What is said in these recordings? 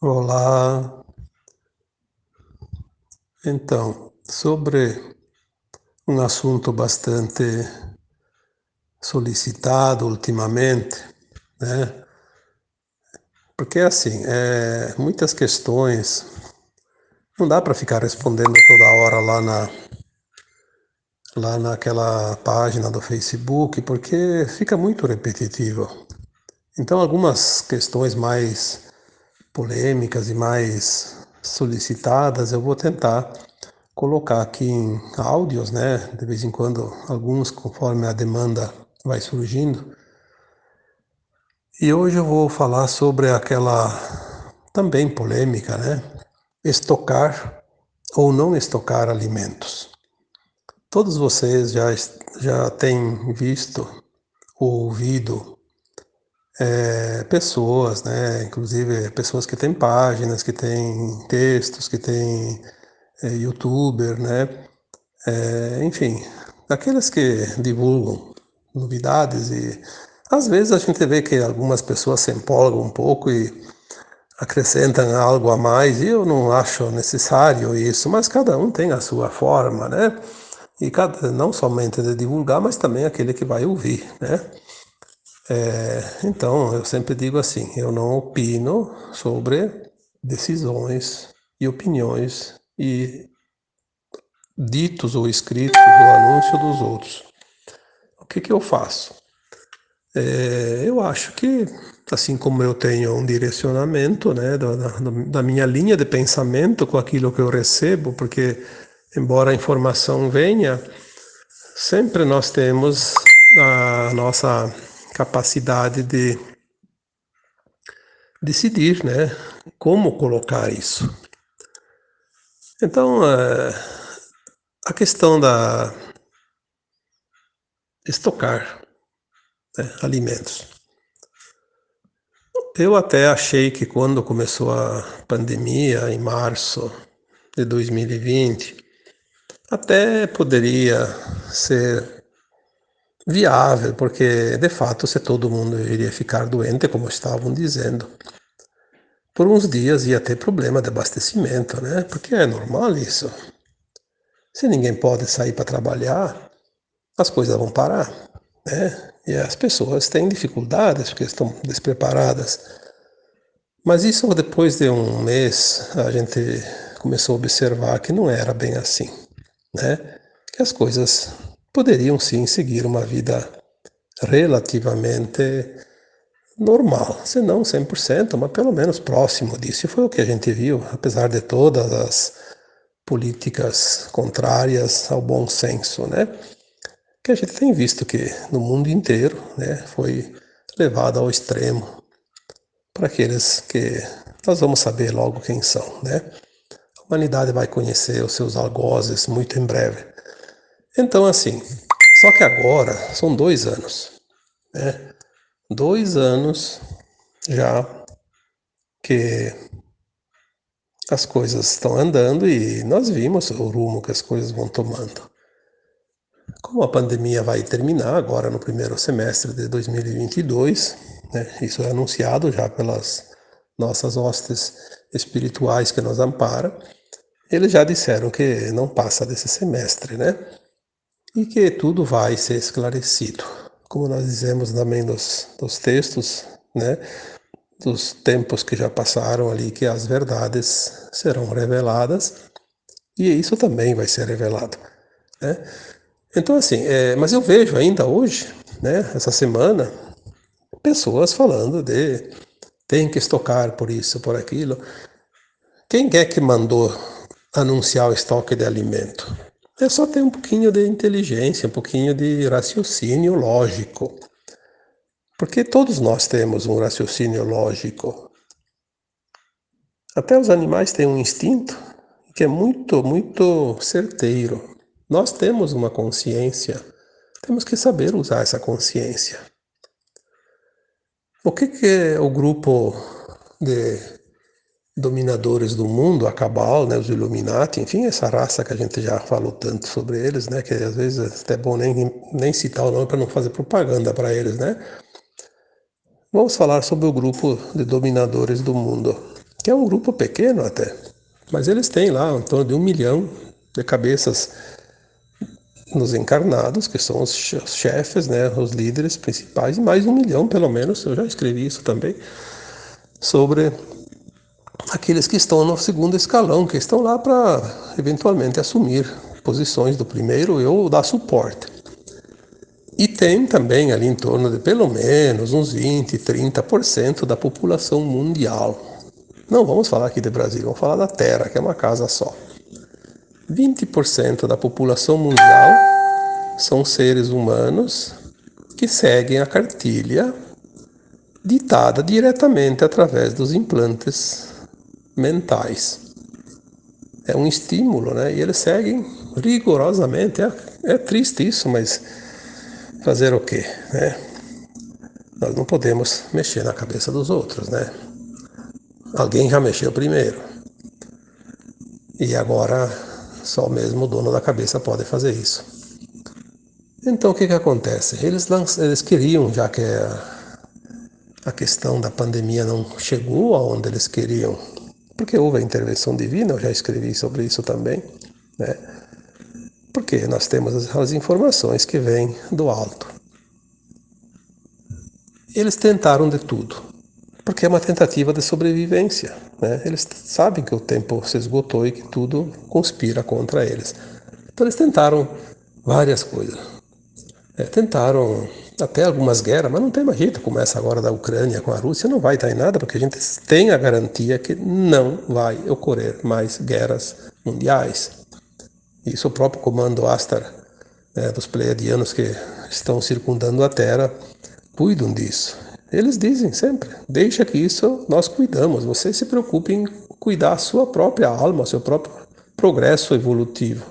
Olá, então, sobre um assunto bastante solicitado ultimamente, né? Porque assim, muitas questões não dá para ficar respondendo toda hora lá naquela página do Facebook, porque fica muito repetitivo. Então, algumas questões mais polêmicas e mais solicitadas, eu vou tentar colocar aqui em áudios, né? De vez em quando, alguns conforme a demanda vai surgindo. E hoje eu vou falar sobre aquela também polêmica, né? Estocar ou não estocar alimentos. Todos vocês já têm visto ou ouvido pessoas, né? Inclusive pessoas que têm páginas, que têm textos, que têm youtuber, né? Enfim, daqueles que divulgam novidades e às vezes a gente vê que algumas pessoas se empolgam um pouco e acrescentam algo a mais e eu não acho necessário isso, mas cada um tem a sua forma, né? E não somente de divulgar, mas também aquele que vai ouvir, né? Então, eu sempre digo assim, eu não opino sobre decisões e opiniões e ditos ou escritos ou anúncio dos outros. O que que eu faço? Eu acho que, assim como eu tenho um direcionamento, né, da minha linha de pensamento com aquilo que eu recebo, porque, embora a informação venha, sempre nós temos a nossa capacidade de decidir, né, como colocar isso. Então, a questão da estocar, né, alimentos. Eu até achei que quando começou a pandemia, em março de 2020, até poderia ser viável, porque de fato, se todo mundo iria ficar doente, como estavam dizendo, por uns dias ia ter problema de abastecimento, né? Porque é normal isso. Se ninguém pode sair para trabalhar, as coisas vão parar, né? E as pessoas têm dificuldades porque estão despreparadas. Mas isso depois de um mês a gente começou a observar que não era bem assim, né? Que as coisas poderiam sim seguir uma vida relativamente normal, se não 100%, mas pelo menos próximo disso. E foi o que a gente viu, apesar de todas as políticas contrárias ao bom senso, né? Que a gente tem visto que no mundo inteiro, né, foi levado ao extremo para aqueles que nós vamos saber logo quem são, né? A humanidade vai conhecer os seus algozes muito em breve. Então, assim, só que agora são 2 anos, né? 2 anos já que as coisas estão andando e nós vimos o rumo que as coisas vão tomando. Como a pandemia vai terminar agora no primeiro semestre de 2022, né? Isso é anunciado já pelas nossas hostes espirituais que nos amparam. Eles já disseram que não passa desse semestre, né? E que tudo vai ser esclarecido. Como nós dizemos também dos textos, né? Dos tempos que já passaram ali, que as verdades serão reveladas e isso também vai ser revelado, né? Então, assim, mas eu vejo ainda hoje, né, essa semana, pessoas falando de tem que estocar por isso, por aquilo. Quem é que mandou anunciar o estoque de alimento? É só ter um pouquinho de inteligência, um pouquinho de raciocínio lógico. Porque todos nós temos um raciocínio lógico. Até os animais têm um instinto que é muito, muito certeiro. Nós temos uma consciência, temos que saber usar essa consciência. O que é o grupo de dominadores do mundo, a Cabal, né, os Illuminati, enfim, essa raça que a gente já falou tanto sobre eles, né, que às vezes é até bom nem citar o nome para não fazer propaganda para eles, né? Vamos falar sobre o grupo de dominadores do mundo. que é um grupo pequeno até, mas eles têm lá em torno de 1 milhão de cabeças nos encarnados, que são os chefes, né, os líderes principais, e mais 1 milhão pelo menos, eu já escrevi isso também, sobre aqueles que estão no segundo escalão, que estão lá para eventualmente assumir posições do primeiro ou dar suporte. E tem também ali em torno de pelo menos uns 20, 30% da população mundial. Não vamos falar aqui de Brasil, vamos falar da Terra, que é uma casa só. 20% da população mundial são seres humanos que seguem a cartilha ditada diretamente através dos implantes mentais. É um estímulo, né? E eles seguem rigorosamente. É triste isso, mas fazer o quê, né? Nós não podemos mexer na cabeça dos outros, né? Alguém já mexeu primeiro. E agora só mesmo o dono da cabeça pode fazer isso. Então o que acontece? Eles queriam, já que a questão da pandemia não chegou aonde eles queriam, porque houve a intervenção divina, eu já escrevi sobre isso também, né? Porque nós temos as informações que vêm do alto. Eles tentaram de tudo, porque é uma tentativa de sobrevivência, né? Eles sabem que o tempo se esgotou e que tudo conspira contra eles. Então eles tentaram várias coisas. Tentaram até algumas guerras, mas não tem mais jeito, como essa agora da Ucrânia com a Rússia, não vai dar em nada, porque a gente tem a garantia que não vai ocorrer mais guerras mundiais. Isso o próprio comando Astar, né, dos pleiadianos que estão circundando a Terra, cuidam disso. Eles dizem sempre, deixa que isso nós cuidamos, você se preocupe em cuidar a sua própria alma, seu próprio progresso evolutivo.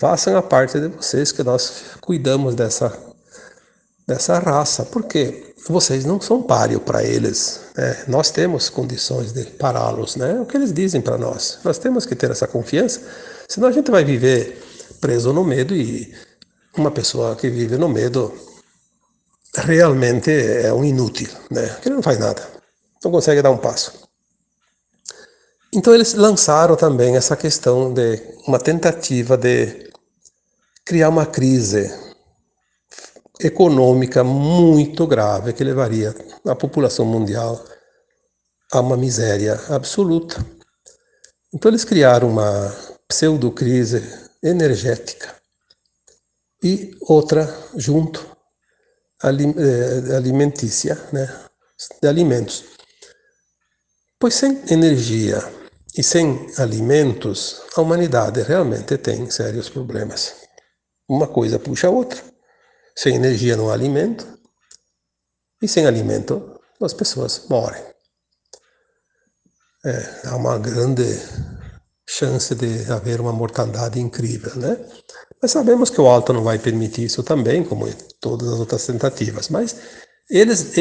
Façam a parte de vocês que nós cuidamos dessa raça, porque vocês não são páreo para eles, né? Nós temos condições de pará-los, né? É o que eles dizem para nós. Nós temos que ter essa confiança, senão a gente vai viver preso no medo, e uma pessoa que vive no medo realmente é um inútil, né? Que não faz nada, não consegue dar um passo. Então eles lançaram também essa questão de uma tentativa de criar uma crise econômica muito grave que levaria a população mundial a uma miséria absoluta. Então eles criaram uma pseudo-crise energética e outra junto, alimentícia, né, de alimentos. Pois sem energia e sem alimentos, a humanidade realmente tem sérios problemas. Uma coisa puxa a outra. Sem energia não há alimento, e sem alimento as pessoas morrem. Há uma grande chance de haver uma mortandade incrível, né? Mas sabemos que o alto não vai permitir isso também, como em todas as outras tentativas. Mas eles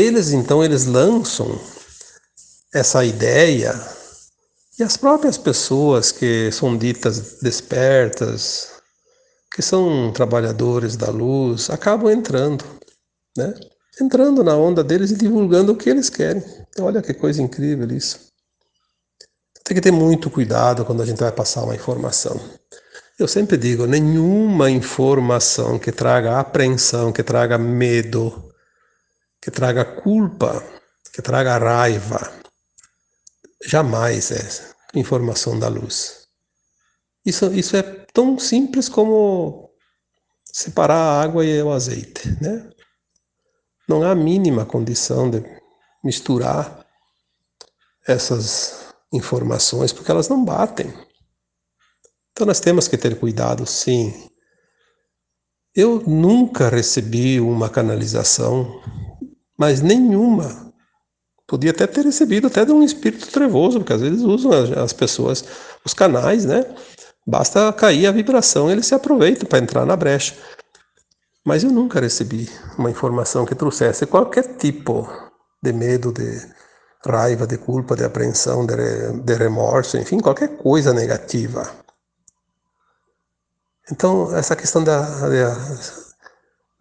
lançam essa ideia, e as próprias pessoas que são ditas despertas, que são trabalhadores da luz, acabam entrando, né? Entrando na onda deles e divulgando o que eles querem. Olha que coisa incrível isso. Tem que ter muito cuidado quando a gente vai passar uma informação. Eu sempre digo, nenhuma informação que traga apreensão, que traga medo, que traga culpa, que traga raiva, jamais é informação da luz. Isso é tão simples como separar a água e o azeite, né? Não há a mínima condição de misturar essas informações, porque elas não batem. Então nós temos que ter cuidado, sim. Eu nunca recebi uma canalização, mas nenhuma. Podia até ter recebido até de um espírito trevoso, porque às vezes usam as pessoas, os canais, né? Basta cair a vibração, eles se aproveitam para entrar na brecha. Mas eu nunca recebi uma informação que trouxesse qualquer tipo de medo, de raiva, de culpa, de apreensão, de remorso, enfim, qualquer coisa negativa. Então, essa questão de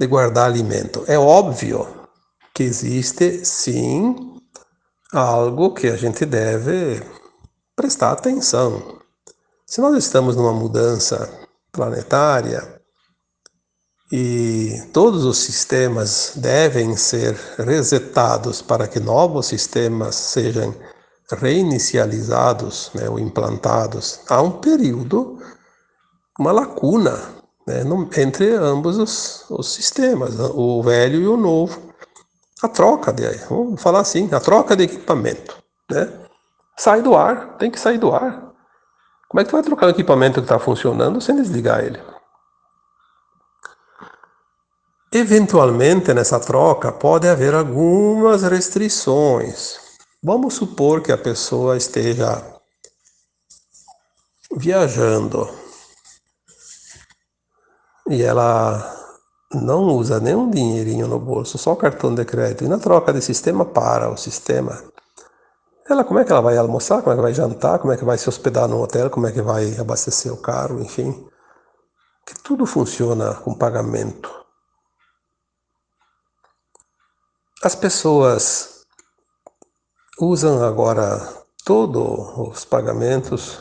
guardar alimento. É óbvio que existe, sim, algo que a gente deve prestar atenção. Se nós estamos numa mudança planetária e todos os sistemas devem ser resetados para que novos sistemas sejam reinicializados, né, ou implantados, há um período, uma lacuna, né, entre ambos os sistemas, o velho e o novo. A troca vamos falar assim, a troca de equipamento, né? Sai do ar, tem que sair do ar. Como é que tu vai trocar um equipamento que está funcionando sem desligar ele? Eventualmente, nessa troca, pode haver algumas restrições. Vamos supor que a pessoa esteja viajando e ela não usa nenhum dinheirinho no bolso, só cartão de crédito, e na troca de sistema para o sistema. Ela, como é que ela vai almoçar, como é que vai jantar, como é que vai se hospedar no hotel, como é que vai abastecer o carro, enfim. Que tudo funciona com pagamento. As pessoas usam agora todos os pagamentos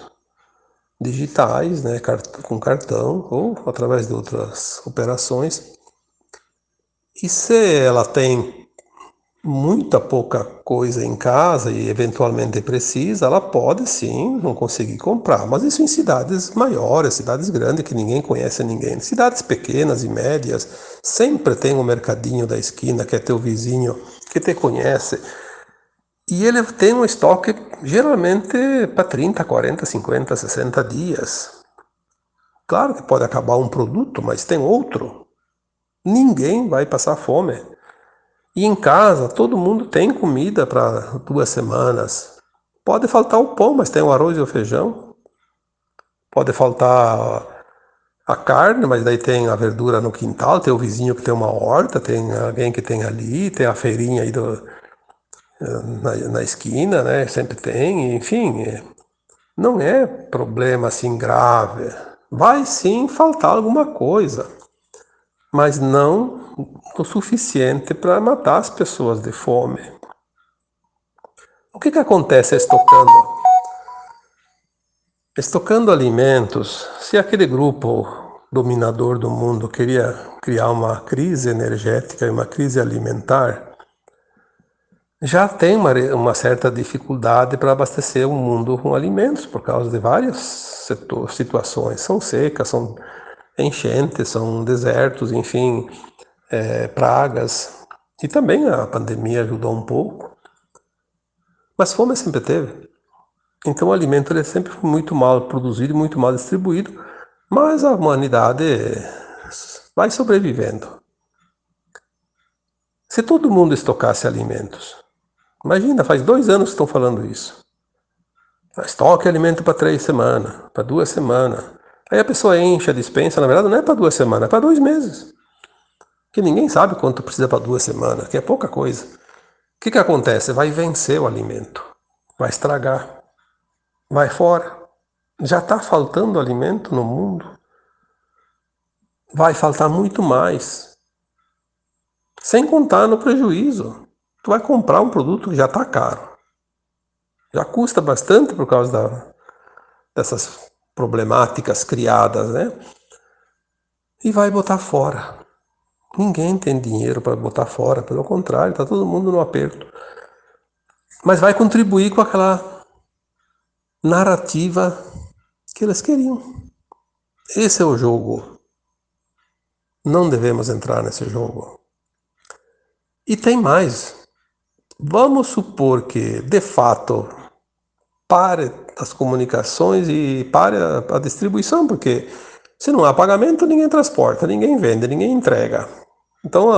digitais, né, com cartão ou através de outras operações. E se ela tem muita pouca coisa em casa e eventualmente precisa, ela pode sim não conseguir comprar, mas isso em cidades maiores, cidades grandes que ninguém conhece ninguém. Cidades pequenas e médias sempre tem um mercadinho da esquina que é teu vizinho, que te conhece, e ele tem um estoque geralmente para 30, 40, 50, 60 dias. Claro que pode acabar um produto, mas tem outro. Ninguém vai passar fome. E em casa, todo mundo tem comida para 2 semanas. Pode faltar o pão, mas tem o arroz e o feijão. Pode faltar a carne, mas daí tem a verdura no quintal, tem o vizinho que tem uma horta, tem alguém que tem ali, tem a feirinha aí na esquina, né? Sempre tem, enfim, não é problema assim grave. Vai sim faltar alguma coisa, mas não o suficiente para matar as pessoas de fome. O que acontece estocando? Estocando alimentos, se aquele grupo dominador do mundo queria criar uma crise energética e uma crise alimentar, já tem uma certa dificuldade para abastecer o mundo com alimentos por causa de várias situações. São secas, são enchentes, são desertos, enfim, pragas. E também a pandemia ajudou um pouco. Mas fome sempre teve. Então o alimento ele sempre foi muito mal produzido e muito mal distribuído, mas a humanidade vai sobrevivendo. Se todo mundo estocasse alimentos, imagina, faz 2 anos que estão falando isso. Estoque alimento para 3 semanas, para 2 semanas. Aí a pessoa enche a despensa, na verdade não é para 2 semanas, é para 2 meses. Que ninguém sabe quanto precisa para 2 semanas, que é pouca coisa. O que acontece? Vai vencer o alimento, vai estragar, vai fora. Já está faltando alimento no mundo, vai faltar muito mais. Sem contar no prejuízo. Tu vai comprar um produto que já está caro. Já custa bastante por causa dessas problemáticas criadas, né? E vai botar fora. Ninguém tem dinheiro para botar fora, pelo contrário, está todo mundo no aperto. Mas vai contribuir com aquela narrativa que eles queriam. Esse é o jogo. Não devemos entrar nesse jogo. E tem mais. Vamos supor que, de fato, pare as comunicações e pare a distribuição, porque se não há pagamento, ninguém transporta, ninguém vende, ninguém entrega. Então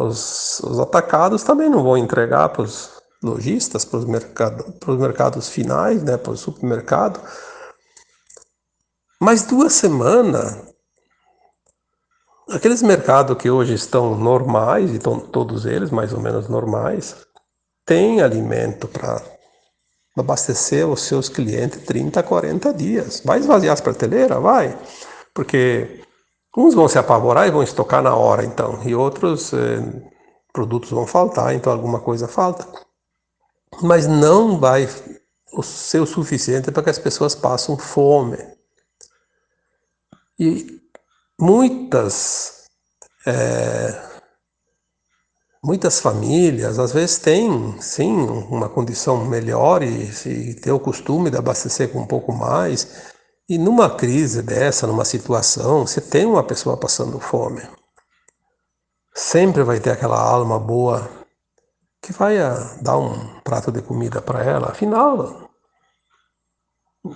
os atacados também não vão entregar para os lojistas, para os mercados finais, né, para o supermercado. Mas 2 semanas, aqueles mercados que hoje estão normais, e estão todos eles mais ou menos normais, têm alimento para abastecer os seus clientes 30, 40 dias. Vai esvaziar as prateleiras? Vai. Porque uns vão se apavorar e vão estocar na hora, então. E outros produtos vão faltar, então alguma coisa falta. mas não vai ser o suficiente para que as pessoas passem fome. E muitas, muitas famílias, às vezes, têm, sim, uma condição melhor e têm o costume de abastecer com um pouco mais. E numa crise dessa, numa situação, você tem uma pessoa passando fome. Sempre vai ter aquela alma boa que vai dar um prato de comida para ela. Afinal,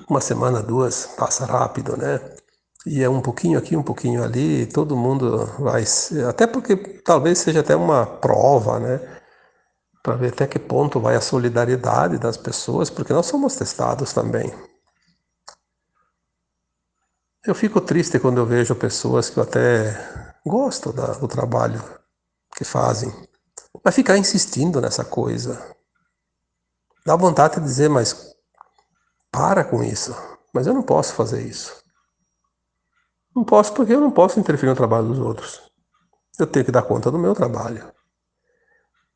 uma semana, duas, passa rápido, né? E é um pouquinho aqui, um pouquinho ali, todo mundo vai. Até porque talvez seja até uma prova, né? Para ver até que ponto vai a solidariedade das pessoas, porque nós somos testados também. Eu fico triste quando eu vejo pessoas que eu até gosto do trabalho que fazem, mas ficar insistindo nessa coisa. Dá vontade de dizer, mas para com isso. Mas eu não posso fazer isso. Não posso porque eu não posso interferir no trabalho dos outros. Eu tenho que dar conta do meu trabalho.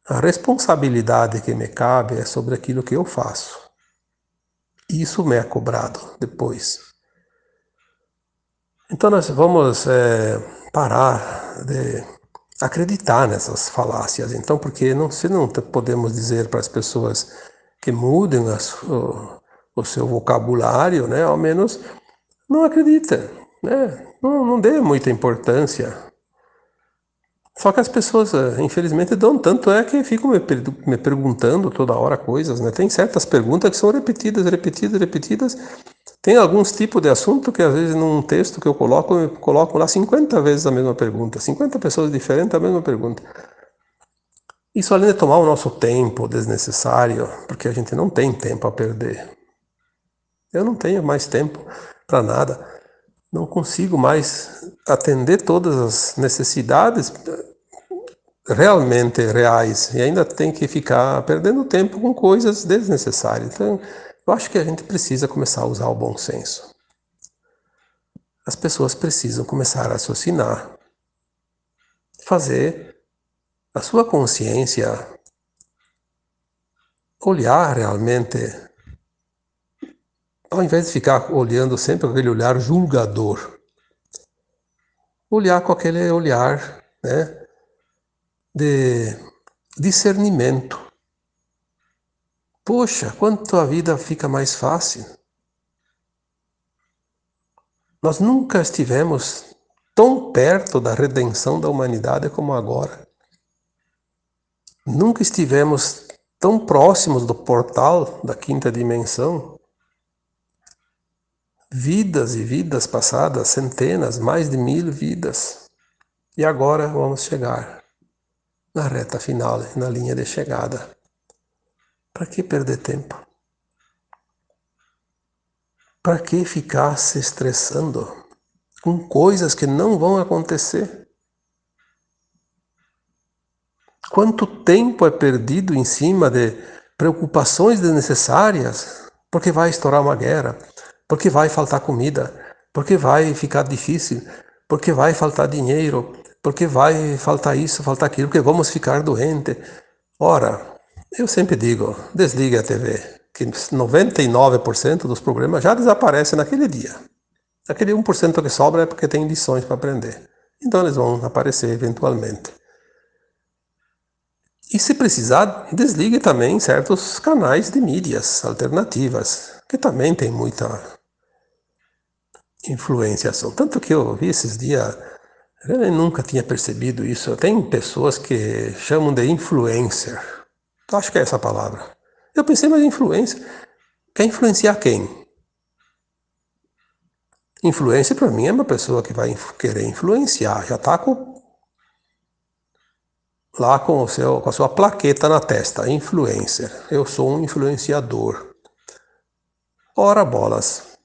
A responsabilidade que me cabe é sobre aquilo que eu faço. Isso me é cobrado depois. Então nós vamos parar de acreditar nessas falácias. Então, porque se não podemos dizer para as pessoas que mudem o seu vocabulário, né, ao menos não acredita, né? Não dê muita importância. Só que as pessoas, infelizmente, dão tanto que ficam me perguntando toda hora coisas, né? Tem certas perguntas que são repetidas, repetidas, repetidas. Tem alguns tipos de assunto que, às vezes, num texto que eu coloco lá 50 vezes a mesma pergunta. 50 pessoas diferentes, a mesma pergunta. Isso, além de tomar o nosso tempo desnecessário, porque a gente não tem tempo a perder. Eu não tenho mais tempo para nada. Não consigo mais atender todas as necessidades realmente reais e ainda tem que ficar perdendo tempo com coisas desnecessárias. Então, eu acho que a gente precisa começar a usar o bom senso. As pessoas precisam começar a raciocinar, fazer a sua consciência olhar realmente, ao invés de ficar olhando sempre com aquele olhar julgador, olhar com aquele olhar, né, de discernimento. Poxa, quanto a vida fica mais fácil. Nós nunca estivemos tão perto da redenção da humanidade como agora. Nunca estivemos tão próximos do portal da quinta dimensão. Vidas e vidas passadas, centenas, mais de 1000 vidas. E agora vamos chegar na reta final, na linha de chegada. Para que perder tempo? Para que ficar se estressando com coisas que não vão acontecer? Quanto tempo é perdido em cima de preocupações desnecessárias? Porque vai estourar uma guerra, porque vai faltar comida, porque vai ficar difícil, porque vai faltar dinheiro, porque vai faltar isso, faltar aquilo, porque vamos ficar doentes. Ora, eu sempre digo, desligue a TV, que 99% dos problemas já desaparecem naquele dia. Aquele 1% que sobra é porque tem lições para aprender. Então eles vão aparecer eventualmente. E se precisar, desligue também certos canais de mídias alternativas, que também tem muita influenciação. Tanto que eu vi esses dias, eu nunca tinha percebido isso. Tem pessoas que chamam de influencer. Eu acho que é essa a palavra. Eu pensei, mas influência. Quer influenciar quem? Influência para mim é uma pessoa que vai querer influenciar, já está lá com a sua plaqueta na testa, influencer. Eu sou um influenciador. Ora bolas,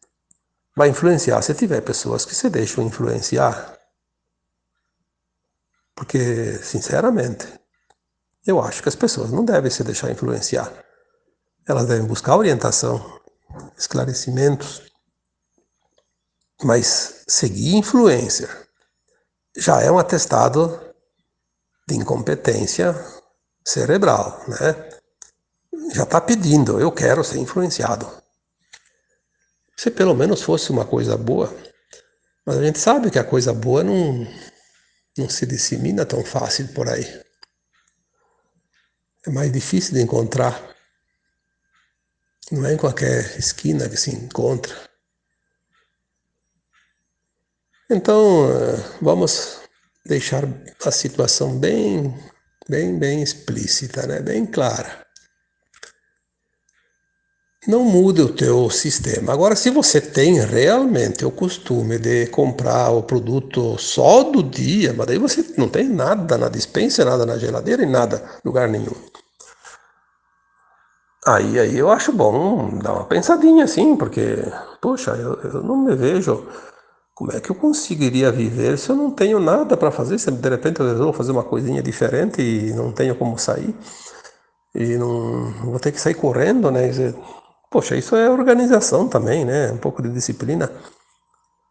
vai influenciar se tiver pessoas que se deixam influenciar. Porque, sinceramente, eu acho que as pessoas não devem se deixar influenciar. Elas devem buscar orientação, esclarecimentos, mas seguir influencer já é um atestado de incompetência cerebral, né? já está pedindo, eu quero ser influenciado. Se pelo menos fosse uma coisa boa, mas a gente sabe que a coisa boa não se dissemina tão fácil por aí. É mais difícil de encontrar. Não é em qualquer esquina que se encontra. Então, vamos deixar a situação bem explícita, né? Bem clara. Não mude o teu sistema. Agora, se você tem realmente o costume de comprar o produto só do dia, mas daí você não tem nada na despensa, nada na geladeira e nada, lugar nenhum. Aí eu acho bom dar uma pensadinha assim, porque, poxa, eu não me vejo. Como é que eu conseguiria viver se eu não tenho nada para fazer? Se de repente eu resolvo fazer uma coisinha diferente e não tenho como sair, e não vou ter que sair correndo, né? Poxa, isso é organização também, né? Um pouco de disciplina.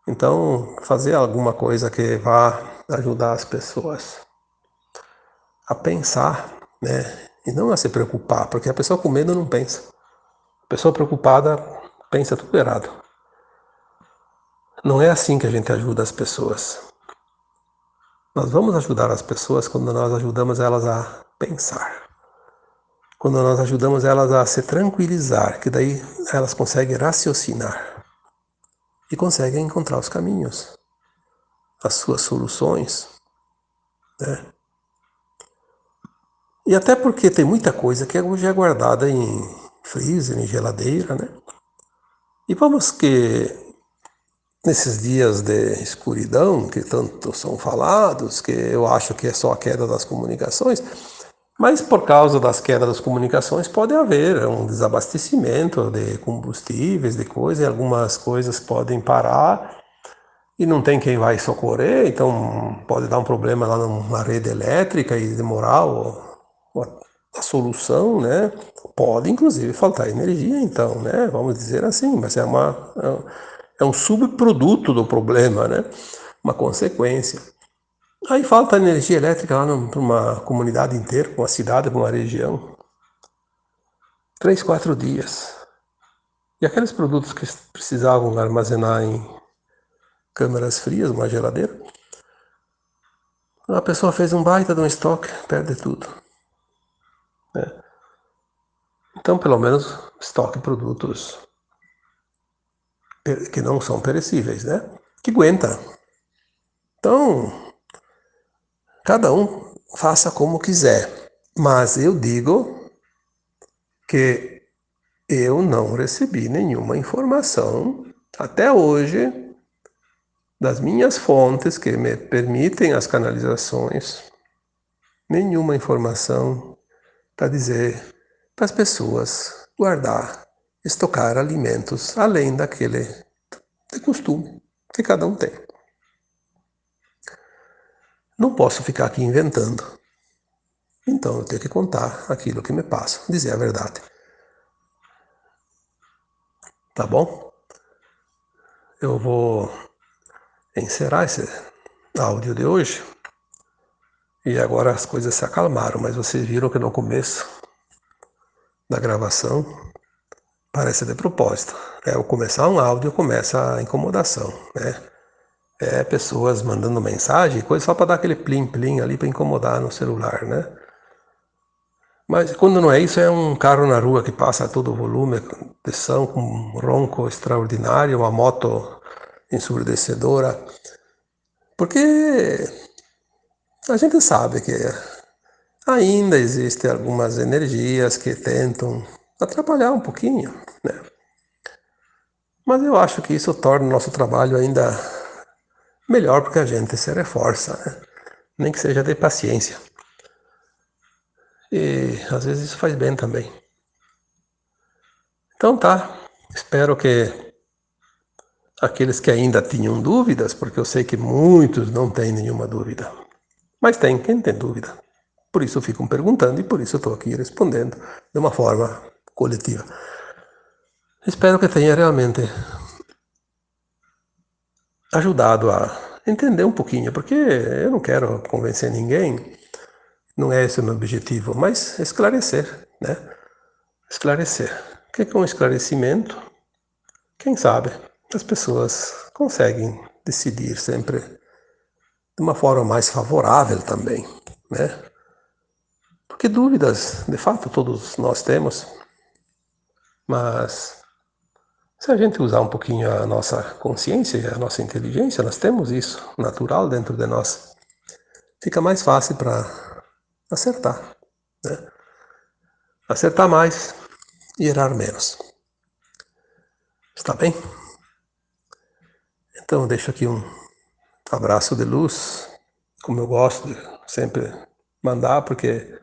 Então, fazer alguma coisa que vá ajudar as pessoas a pensar, né? E não a se preocupar, porque a pessoa com medo não pensa. A pessoa preocupada pensa tudo errado. Não é assim que a gente ajuda as pessoas. Nós vamos ajudar as pessoas quando nós ajudamos elas a pensar. Quando nós ajudamos elas a se tranquilizar, que daí elas conseguem raciocinar e conseguem encontrar os caminhos, as suas soluções, né? E até porque tem muita coisa que hoje é guardada em freezer, em geladeira, né? E vamos que nesses dias de escuridão, que tanto são falados, que eu acho que é só a queda das comunicações, mas por causa das quedas das comunicações pode haver um desabastecimento de combustíveis, de coisas, e algumas coisas podem parar e não tem quem vai socorrer, então pode dar um problema lá na rede elétrica e demorar a solução, né? Pode inclusive faltar energia, então, né? Vamos dizer assim, mas é um subproduto do problema, né? Uma consequência. Aí falta energia elétrica lá para uma comunidade inteira, para uma cidade, para uma região. 3, 4 dias. E aqueles produtos que precisavam armazenar em câmaras frias, uma geladeira, a pessoa fez um baita de um estoque, perde tudo, né? Então, pelo menos, estoque produtos que não são perecíveis, né? Que aguenta. Então, cada um faça como quiser. Mas eu digo que eu não recebi nenhuma informação até hoje das minhas fontes que me permitem as canalizações, nenhuma informação para dizer para as pessoas guardar, estocar alimentos além daquele de costume que cada um tem. Não posso ficar aqui inventando. Então eu tenho que contar aquilo que me passa, dizer a verdade. Tá bom? Eu vou encerrar esse áudio de hoje. E agora as coisas se acalmaram, mas vocês viram que no começo da gravação parece de propósito. Ao começar um áudio começa a incomodação, né? É pessoas mandando mensagem, coisa só para dar aquele plim-plim ali para incomodar no celular, né? Mas quando não é isso, é um carro na rua que passa a todo volume de som, com um ronco extraordinário, uma moto ensurdecedora. Porque a gente sabe que ainda existem algumas energias que tentam atrapalhar um pouquinho, né? Mas eu acho que isso torna o nosso trabalho ainda melhor porque a gente se reforça, né? Nem que seja de paciência. E às vezes isso faz bem também. Então tá, espero que aqueles que ainda tinham dúvidas, porque eu sei que muitos não têm nenhuma dúvida, mas tem quem tem dúvida. Por isso ficam perguntando e por isso eu estou aqui respondendo de uma forma coletiva. Espero que tenha realmente ajudado a entender um pouquinho, porque eu não quero convencer ninguém, não é esse o meu objetivo, mas esclarecer, né? esclarecer. O que é um esclarecimento? Quem sabe as pessoas conseguem decidir sempre de uma forma mais favorável também, né? Porque dúvidas, de fato, todos nós temos, mas se a gente usar um pouquinho a nossa consciência e a nossa inteligência, nós temos isso natural dentro de nós, fica mais fácil para acertar, né? Acertar mais e errar menos. Está bem? Então, deixo aqui um abraço de luz, como eu gosto de sempre mandar, porque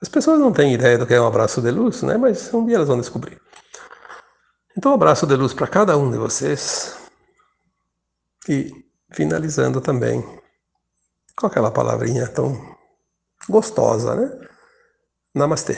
as pessoas não têm ideia do que é um abraço de luz, né? Mas um dia elas vão descobrir. Então, um abraço de luz para cada um de vocês e finalizando também com aquela palavrinha tão gostosa, né? Namastê.